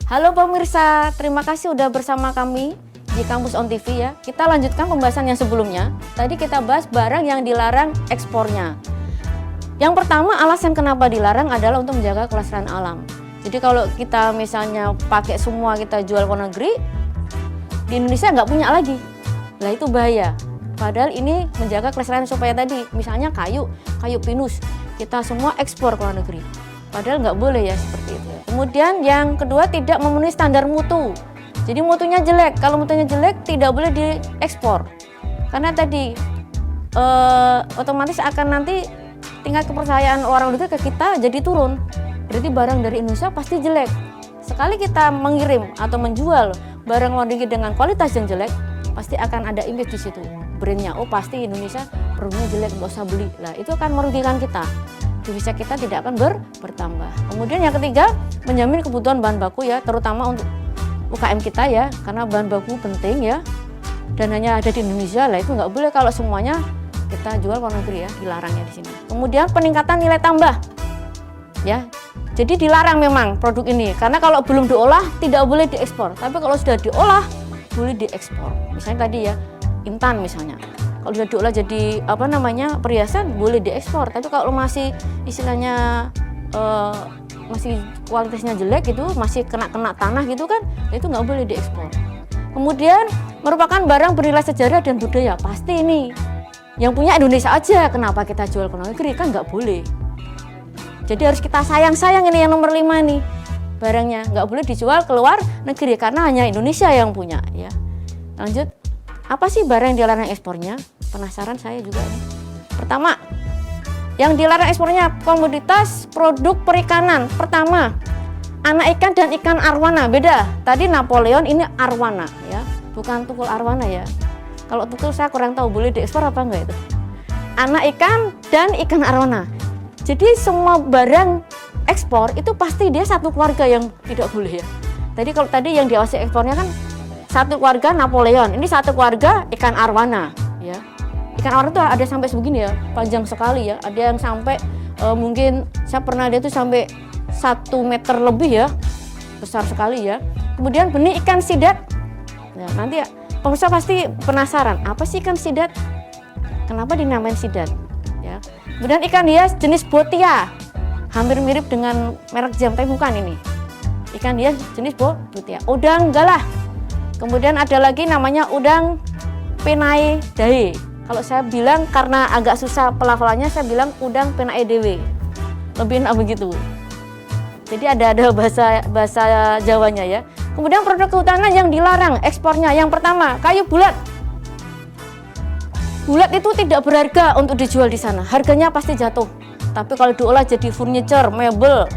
Halo pemirsa, terima kasih udah bersama kami di Kampus On TV ya. Kita lanjutkan pembahasan yang sebelumnya. Tadi kita bahas barang yang dilarang ekspornya. Yang pertama, alasan kenapa dilarang adalah untuk menjaga kelestarian alam. Jadi kalau kita misalnya pakai semua kita jual ke luar negeri, di Indonesia nggak punya lagi. Lah itu bahaya. Padahal ini menjaga kelestarian supaya tadi, misalnya kayu pinus, kita semua ekspor ke luar negeri. Padahal nggak boleh ya seperti itu. Kemudian yang kedua, tidak memenuhi standar mutu. Jadi mutunya jelek. Kalau mutunya jelek tidak boleh diekspor. Karena tadi otomatis akan nanti tingkat kepercayaan orang luar ke kita jadi turun. Berarti barang dari Indonesia pasti jelek. Sekali kita mengirim atau menjual barang luar negeri dengan kualitas yang jelek, pasti akan ada image di situ. Brandnya, oh pasti Indonesia produknya jelek, nggak usah beli. Lah itu akan merugikan kita. Devisa kita tidak akan bertambah. Kemudian yang ketiga, menjamin kebutuhan bahan baku ya, terutama untuk UKM kita ya, karena bahan baku penting ya, dan hanya ada di Indonesia. Lah itu nggak boleh kalau semuanya kita jual ke luar negeri ya, dilarangnya di sini. Kemudian peningkatan nilai tambah ya, jadi dilarang memang produk ini, karena kalau belum diolah tidak boleh diekspor. Tapi kalau sudah diolah boleh diekspor. Misalnya tadi ya, intan misalnya. Kalau sudah diolah jadi perhiasan boleh diekspor. Tapi kalau masih istilahnya masih kualitasnya jelek gitu, masih kena tanah gitu kan, itu nggak boleh diekspor. Kemudian merupakan barang bernilai sejarah dan budaya. Pasti ini yang punya Indonesia aja, kenapa kita jual ke luar negeri, kan nggak boleh. Jadi harus kita sayang ini yang nomor 5 nih, barangnya nggak boleh dijual ke luar negeri karena hanya Indonesia yang punya ya. Lanjut, apa sih barang yang dilarang ekspornya? Penasaran saya juga nih. Pertama, yang dilarang ekspornya komoditas produk perikanan. Pertama, anak ikan dan ikan arwana, beda. Tadi Napoleon, ini arwana ya, bukan tukul arwana ya. Kalau tukul saya kurang tahu boleh diekspor apa enggak itu. Anak ikan dan ikan arwana. Jadi semua barang ekspor itu pasti dia satu keluarga yang tidak boleh ya. Tadi kalau tadi yang diawasi ekspornya kan satu keluarga Napoleon, ini satu keluarga ikan arwana ya. Ikan arwana tuh ada sampai segini ya, panjang sekali ya. Ada yang sampai mungkin saya pernah dia tuh sampai 1 meter lebih ya, besar sekali ya. Kemudian benih ikan sidat. Nah, nanti ya, pemirsa pasti penasaran, apa sih ikan sidat? Kenapa dinamain sidat? Ya. Kemudian ikan hias jenis botia, hampir mirip dengan merek jam, tapi bukan ini. Ikan hias jenis botia. Udang galah. Kemudian ada lagi namanya udang penai dahe. Kalau saya bilang karena agak susah pelafalannya, saya bilang udang penai dewe. Lebih enak begitu. Jadi ada bahasa Jawanya ya. Kemudian produk kehutanan yang dilarang ekspornya. Yang pertama, kayu bulat. Bulat itu tidak berharga untuk dijual di sana. Harganya pasti jatuh. Tapi kalau diolah jadi furniture, mebel,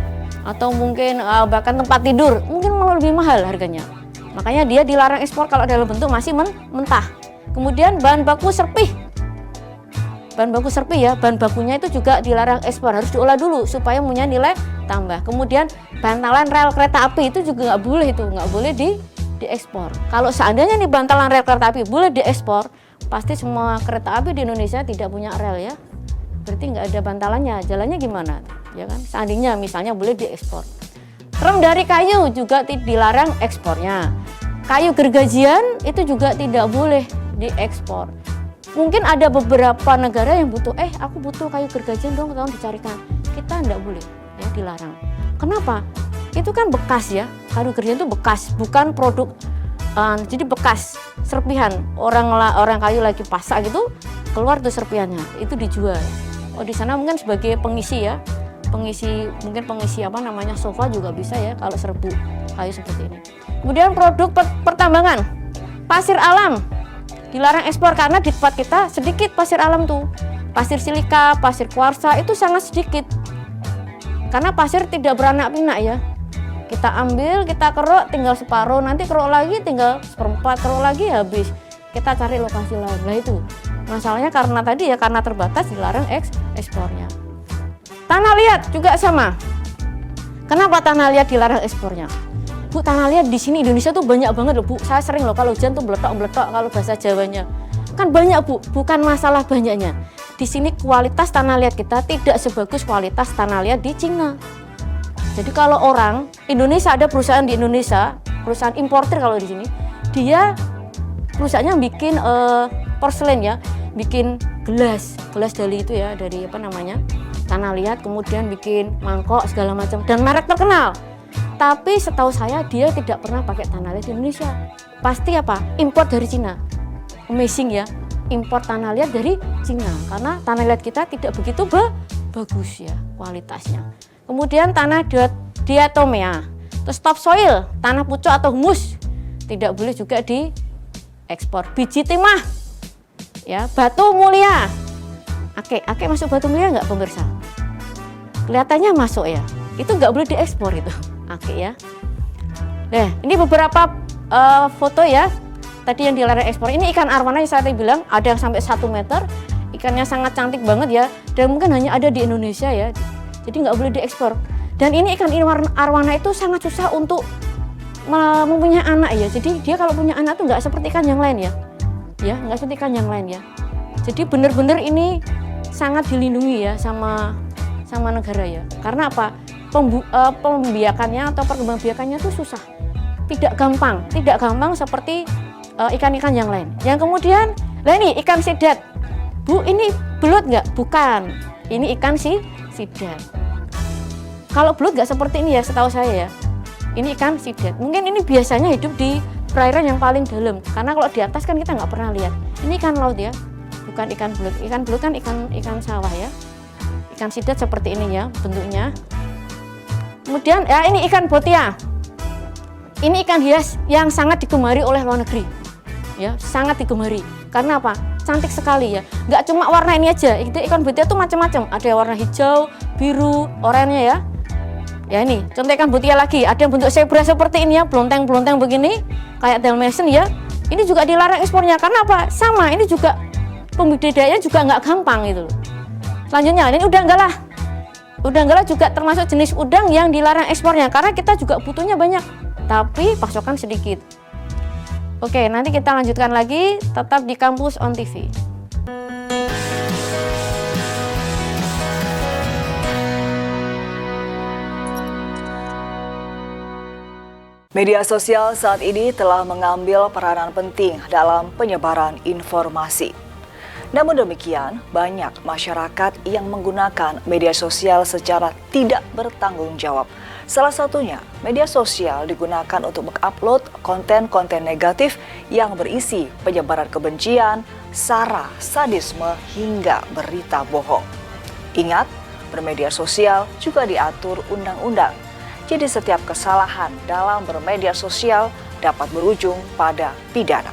atau mungkin bahkan tempat tidur, mungkin malah lebih mahal harganya. Makanya dia dilarang ekspor kalau dalam bentuk masih mentah. Kemudian bahan baku serpih. Bahan baku serpih ya, bahan bakunya itu juga dilarang ekspor, harus diolah dulu supaya punya nilai tambah. Kemudian bantalan rel kereta api itu juga nggak boleh diekspor. Kalau seandainya nih bantalan rel kereta api boleh diekspor, pasti semua kereta api di Indonesia tidak punya rel ya. Berarti nggak ada bantalannya, jalannya gimana? Ya kan? Seandainya misalnya boleh diekspor. Rem dari kayu juga dilarang ekspornya. Kayu gergajian itu juga tidak boleh diekspor. Mungkin ada beberapa negara yang butuh, aku butuh kayu gergajian dong, tolong dicarikan. Kita tidak boleh, ya dilarang. Kenapa? Itu kan bekas ya, kayu gergajian itu bekas, bukan produk. Jadi bekas serpihan orang kayu lagi pasak gitu, keluar tuh serpihannya, itu dijual. Oh di sana mungkin sebagai pengisi ya, pengisi sofa juga bisa ya kalau serbu kayu seperti ini. Kemudian produk pertambangan, pasir alam dilarang ekspor karena di tempat kita sedikit pasir alam tuh, pasir silika, pasir kuarsa itu sangat sedikit. Karena pasir tidak beranak pinak ya. Kita ambil, kita keruk, tinggal separuh, nanti keruk lagi tinggal seperempat, keruk lagi habis. Kita cari lokasi lain. Nah itu masalahnya karena tadi ya, karena terbatas dilarang ekspornya. Tanah liat juga sama. Kenapa tanah liat dilarang ekspornya? Bu, tanah liat di sini Indonesia tuh banyak banget loh, Bu. Saya sering loh kalau hujan tuh meletok-meletok kalau bahasa Jawanya. Kan banyak, Bu. Bukan masalah banyaknya. Di sini kualitas tanah liat kita tidak sebagus kualitas tanah liat di Cina. Jadi kalau orang Indonesia, ada perusahaan di Indonesia, perusahaan importer kalau di sini, dia perusahaannya bikin porselen ya, bikin gelas dari itu ya, dari apa namanya, tanah liat, kemudian bikin mangkok segala macam dan merek terkenal. Tapi setahu saya dia tidak pernah pakai tanah liat di Indonesia. Pasti apa? Import dari Cina. Amazing ya, import tanah liat dari Cina karena tanah liat kita tidak begitu bagus ya kualitasnya. Kemudian tanah diatomea, terus topsoil, tanah pucuk atau humus tidak boleh juga diekspor. Biji timah, ya, batu mulia. Ake masuk batu mulia nggak pemirsa? Kelihatannya masuk ya. Itu nggak boleh diekspor itu, ake ya. Nah, ini beberapa foto ya. Tadi yang dilarang ekspor. Ini ikan arwana yang saya tadi bilang ada yang sampai 1 meter. Ikannya sangat cantik banget ya. Dan mungkin hanya ada di Indonesia ya. Jadi nggak boleh diekspor. Dan ini ikan arwana itu sangat susah untuk mempunyai anak ya. Jadi dia kalau punya anak tuh nggak seperti ikan yang lain ya. Ya, nggak seperti ikan yang lain ya. Jadi benar-benar ini sangat dilindungi ya sama negara ya. Karena apa? Pembiakannya atau perkembangbiakannya itu susah. Tidak gampang seperti ikan-ikan yang lain. Yang kemudian, lah ini ikan sidat. Bu, ini belut nggak? Bukan. Ini ikan sidat. Kalau belut nggak seperti ini ya, setahu saya ya. Ini ikan sidat. Mungkin ini biasanya hidup di perairan yang paling dalam. Karena kalau di atas kan kita nggak pernah lihat. Ini ikan laut ya, bukan ikan belut. Ikan belut kan ikan sawah ya. Ikan sidat seperti ini ya bentuknya. Kemudian ya ini ikan botia. Ini ikan hias yang sangat digemari oleh luar negeri. Ya, sangat digemari. Karena apa? Cantik sekali ya. Nggak cuma warna ini aja. Ikan botia itu macam-macam. Ada yang warna hijau, biru, oranye ya. Ya ini, contoh ikan botia lagi. Ada yang bentuk zebra seperti ini ya, belonteng-belonteng begini, kayak dalmatian ya. Ini juga dilarang ekspornya. Karena apa? Sama, ini juga pembudidayanya juga nggak gampang gitu loh. Selanjutnya, ini udang galah. Udang galah juga termasuk jenis udang yang dilarang ekspornya. Karena kita juga butuhnya banyak, tapi pasokan sedikit. Oke, nanti kita lanjutkan lagi, tetap di Kampus On TV. Media sosial saat ini telah mengambil peranan penting dalam penyebaran informasi. Namun demikian, banyak masyarakat yang menggunakan media sosial secara tidak bertanggung jawab. Salah satunya, media sosial digunakan untuk mengupload konten-konten negatif yang berisi penyebaran kebencian, sara, sadisme, hingga berita bohong. Ingat, bermedia sosial juga diatur undang-undang. Jadi setiap kesalahan dalam bermedia sosial dapat berujung pada pidana.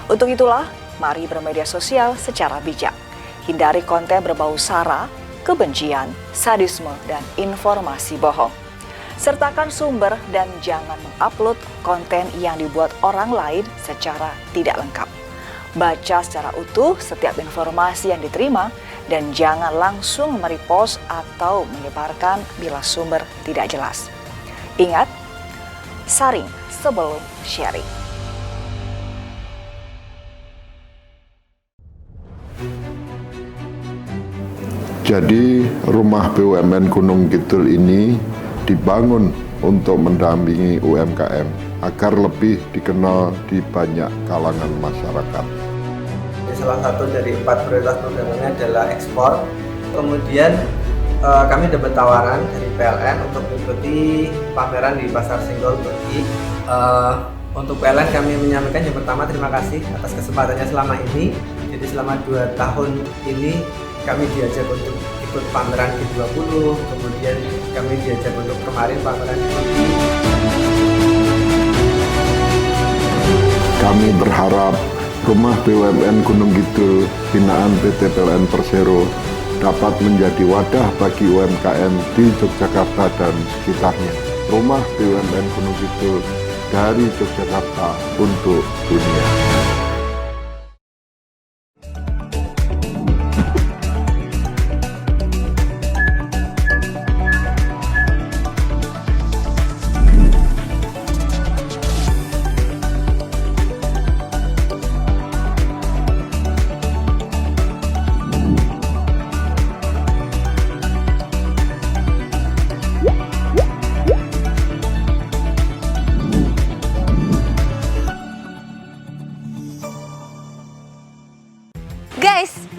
Untuk itulah, mari bermedia sosial secara bijak. Hindari konten berbau sara, kebencian, sadisme, dan informasi bohong. Sertakan sumber dan jangan mengupload konten yang dibuat orang lain secara tidak lengkap. Baca secara utuh setiap informasi yang diterima dan jangan langsung merepost atau menyebarkan bila sumber tidak jelas. Ingat, saring sebelum sharing. Jadi rumah BUMN Gunung Kidul ini dibangun untuk mendampingi UMKM agar lebih dikenal di banyak kalangan masyarakat. Salah satu dari 4 prioritas programnya adalah ekspor. Kemudian kami dapat tawaran dari PLN untuk mengikuti pameran di Pasar Senggol Turki. Untuk PLN kami menyampaikan yang pertama terima kasih atas kesempatannya selama ini. Jadi selama 2 tahun ini kami diajak untuk ikut pameran G20, kemudian kami diajak untuk kemarin pameran di Turki. Kami berharap rumah BUMN Gunung Kidul binaan PT PLN Persero dapat menjadi wadah bagi UMKM di Yogyakarta dan sekitarnya. Rumah BUMN Gunung Kidul dari Yogyakarta untuk dunia.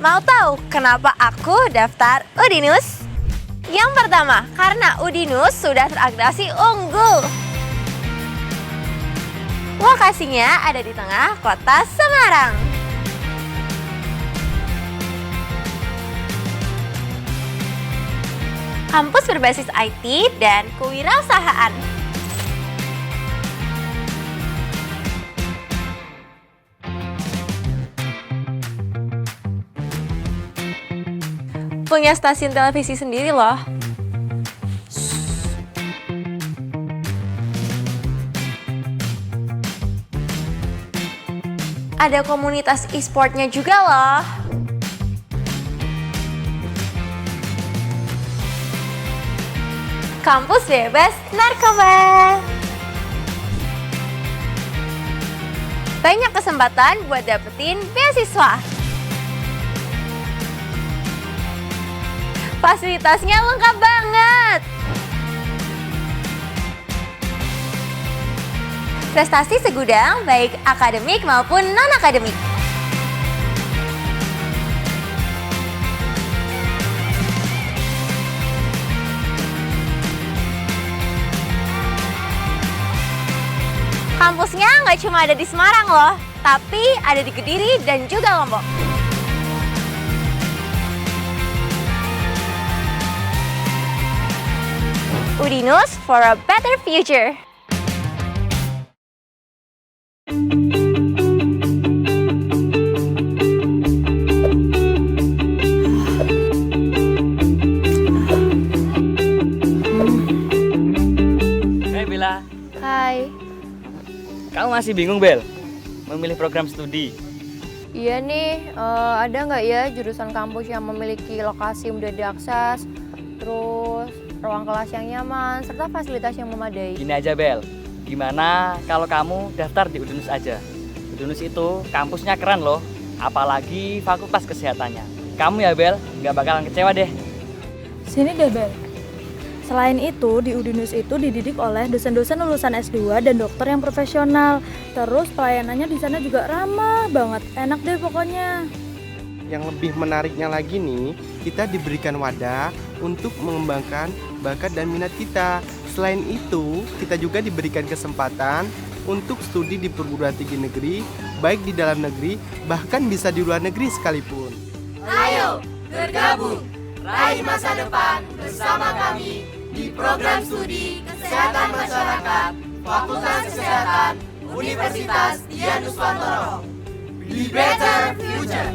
Mau tahu kenapa aku daftar Udinus? Yang pertama, karena Udinus sudah terakreditasi unggul. Lokasinya ada di tengah kota Semarang. Kampus berbasis IT dan kewirausahaan. Punya stasiun televisi sendiri loh. Ada komunitas e-sportnya juga loh. Kampus bebas narkoba. Banyak kesempatan buat dapetin beasiswa. Fasilitasnya lengkap banget. Prestasi segudang baik akademik maupun non-akademik. Kampusnya nggak cuma ada di Semarang loh, tapi ada di Kediri dan juga Lombok. Udinus for a better future. Hai Bella. Hai. Kamu masih bingung Bel? Memilih program studi? Iya nih, ada nggak ya jurusan kampus yang memiliki lokasi mudah diakses, terus ruang kelas yang nyaman, serta fasilitas yang memadai? Gini aja Bel, gimana kalau kamu daftar di Udinus aja? Udinus itu kampusnya keren loh, apalagi fakultas kesehatannya. Kamu ya Bel, nggak bakalan kecewa deh. Sini deh Bel. Selain itu, di Udinus itu dididik oleh dosen-dosen lulusan S2 dan dokter yang profesional. Terus pelayanannya di sana juga ramah banget, enak deh pokoknya. Yang lebih menariknya lagi nih, kita diberikan wadah untuk mengembangkan bakat dan minat kita. Selain itu, kita juga diberikan kesempatan untuk studi di perguruan tinggi negeri, baik di dalam negeri, bahkan bisa di luar negeri sekalipun. Ayo bergabung, raih masa depan bersama kami di program studi Kesehatan Masyarakat Fakultas Kesehatan Universitas Dian Nuswantoro. Be Better Future.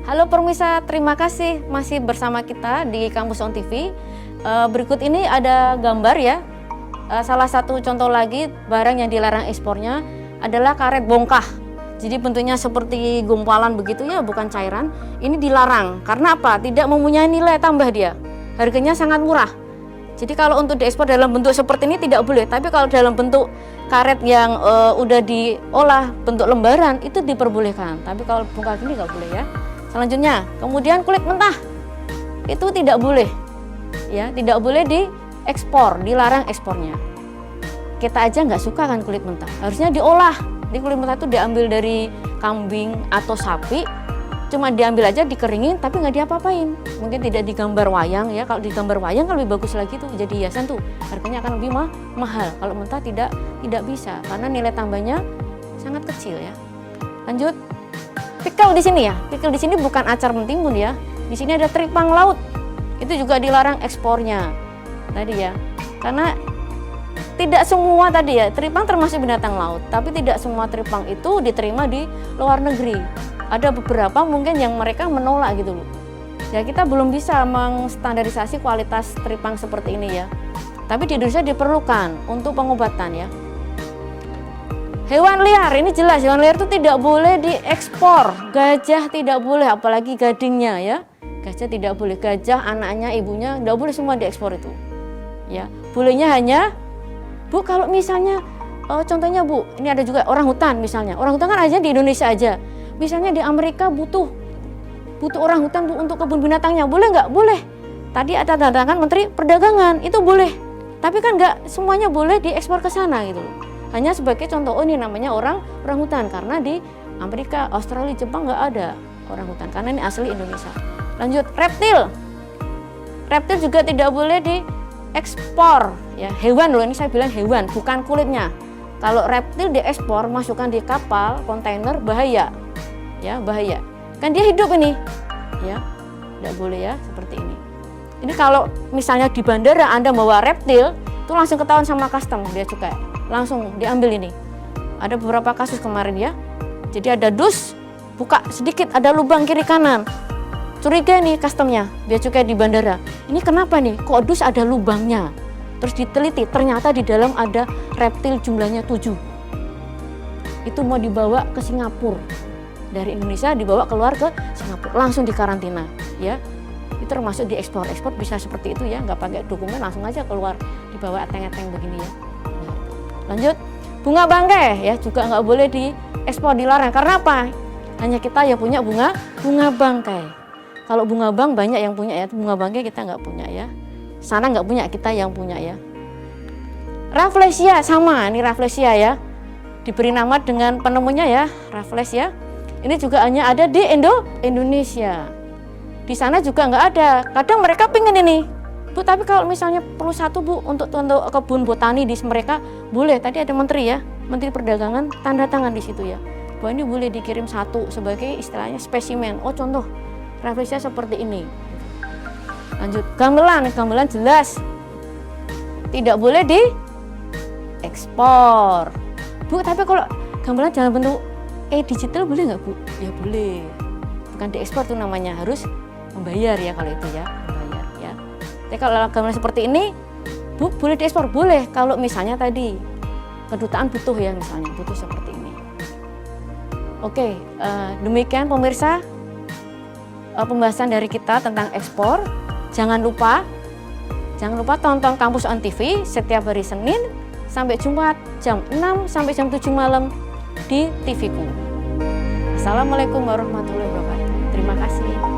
Halo pemirsa, terima kasih masih bersama kita di Kampus On TV. Berikut ini ada gambar ya. Salah satu contoh lagi barang yang dilarang ekspornya adalah karet bongkah. Jadi bentuknya seperti gumpalan begitu ya, bukan cairan. Ini dilarang karena apa? Tidak mempunyai nilai tambah dia. Harganya sangat murah. Jadi kalau untuk diekspor dalam bentuk seperti ini tidak boleh. Tapi kalau dalam bentuk karet yang udah diolah bentuk lembaran itu diperbolehkan. Tapi kalau bongkah gini nggak boleh ya. Selanjutnya, kemudian kulit mentah itu tidak boleh, ya, tidak boleh diekspor, dilarang ekspornya. Kita aja nggak suka kan kulit mentah, harusnya diolah. Di kulit mentah itu diambil dari kambing atau sapi, cuma diambil aja, dikeringin, tapi nggak diapa-apain. Mungkin tidak digambar wayang ya, kalau digambar wayang kan lebih bagus lagi tuh, jadi hiasan tuh, harganya akan lebih mahal. Kalau mentah tidak bisa, karena nilai tambahnya sangat kecil ya. Lanjut. Pickle di sini ya, pickle di sini bukan acar mentimun ya. Di sini ada teripang laut, itu juga dilarang ekspornya tadi ya. Karena tidak semua tadi ya, teripang termasuk binatang laut, tapi tidak semua teripang itu diterima di luar negeri. Ada beberapa mungkin yang mereka menolak gitu loh. Ya kita belum bisa mengstandarisasi kualitas teripang seperti ini ya. Tapi di Indonesia diperlukan untuk pengobatan ya. Hewan liar, ini jelas hewan liar itu tidak boleh diekspor. Gajah tidak boleh, apalagi gadingnya ya. Gajah tidak boleh, gajah anaknya, ibunya tidak boleh semua diekspor itu. Ya, bolehnya hanya Bu kalau misalnya contohnya Bu, ini ada juga orang hutan misalnya. Orang hutan kan aja di Indonesia aja. Misalnya di Amerika butuh butuh orangutan untuk kebun binatangnya, boleh nggak? Boleh. Tadi ada tanda tangan Menteri Perdagangan, itu boleh. Tapi kan nggak semuanya boleh diekspor ke sana gitu loh. Hanya sebagai contoh, oh ini namanya orangutan, karena di Amerika, Australia, Jepang nggak ada orangutan, karena ini asli Indonesia. Lanjut, reptil. Reptil juga tidak boleh diekspor, ya hewan loh, ini saya bilang hewan, bukan kulitnya. Kalau reptil diekspor, masukkan di kapal, kontainer, bahaya, ya bahaya. Kan dia hidup ini, ya tidak boleh ya seperti ini. Ini kalau misalnya di bandara Anda bawa reptil, itu langsung ketahuan sama custom, dia cukai, langsung diambil ini. Ada beberapa kasus kemarin ya. Jadi ada dus, buka sedikit, ada lubang kiri kanan. Curiga nih customnya, dia cukai di bandara. Ini kenapa nih? Kok dus ada lubangnya? Terus diteliti, ternyata di dalam ada reptil jumlahnya 7. Itu mau dibawa ke Singapura. Dari Indonesia dibawa keluar ke Singapura, langsung dikarantina, ya. Itu termasuk diekspor. Ekspor bisa seperti itu ya, nggak pakai dokumen, langsung aja keluar, dibawa eteng-eteng begini ya. Nah, lanjut, bunga bangkai ya juga nggak boleh diekspor, dilarang. Karena apa? Hanya kita yang punya bunga bangkai. Kalau bunga bang banyak yang punya ya, bunga bangkai kita nggak punya ya. Sana nggak punya, kita yang punya ya. Rafflesia sama, ini Rafflesia ya. Diberi nama dengan penemunya ya, Raffles ya. Ini juga hanya ada di Indonesia. Di sana juga nggak ada. Kadang mereka pengen ini, Bu, tapi kalau misalnya perlu satu Bu untuk kebun botani di mereka boleh. Tadi ada menteri ya, Menteri Perdagangan tanda tangan di situ ya. Bahwa ini boleh dikirim satu sebagai istilahnya spesimen. Oh contoh, Rafflesia seperti ini. Lanjut, gamelan jelas tidak boleh diekspor. Bu, tapi kalau gamelan dalam bentuk digital boleh nggak Bu? Ya boleh. Bukan diekspor tuh namanya, harus membayar ya kalau itu ya, membayar ya. Tapi kalau gamelan seperti ini, Bu, boleh diekspor? Boleh. Kalau misalnya tadi kedutaan butuh ya, misalnya butuh seperti ini. Oke, demikian pemirsa pembahasan dari kita tentang ekspor. Jangan lupa tonton Kampus On TV setiap hari Senin sampai Jumat jam 6 sampai jam 7 malam di TV-ku. Assalamualaikum warahmatullahi wabarakatuh. Terima kasih.